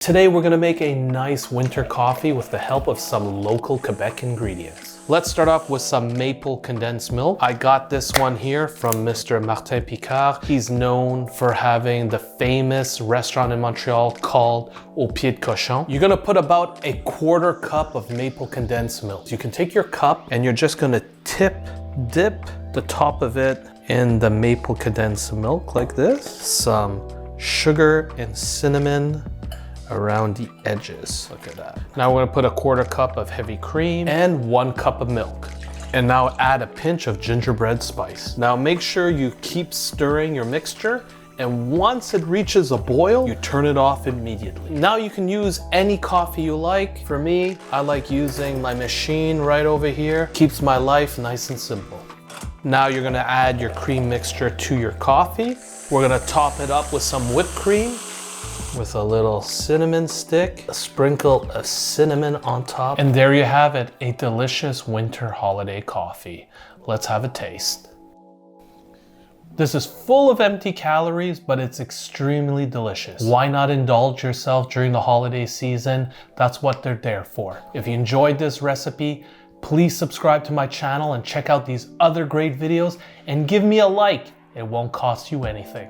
Today we're gonna make a nice winter coffee with the help of some local Quebec ingredients. Let's start off with some maple condensed milk. I got this one here from Mr. Martin Picard. He's known for having the famous restaurant in Montreal called Au Pied de Cochon. You're gonna put about a quarter cup of maple condensed milk. You can take your cup and you're just gonna dip the top of it in the maple condensed milk like this. Some sugar and cinnamon around the edges. Look at that. Now we're gonna put a quarter cup of heavy cream and 1 cup of milk. And now add a pinch of gingerbread spice. Now make sure you keep stirring your mixture, and once it reaches a boil, you turn it off immediately. Now you can use any coffee you like. For me, I like using my machine right over here. Keeps my life nice and simple. Now you're gonna add your cream mixture to your coffee. We're gonna top it up with some whipped cream, with a little cinnamon stick, a sprinkle of cinnamon on top. And there you have it, a delicious winter holiday coffee. Let's have a taste. This is full of empty calories, but it's extremely delicious. Why not indulge yourself during the holiday season? That's what they're there for. If you enjoyed this recipe, please subscribe to my channel and check out these other great videos and give me a like. It won't cost you anything.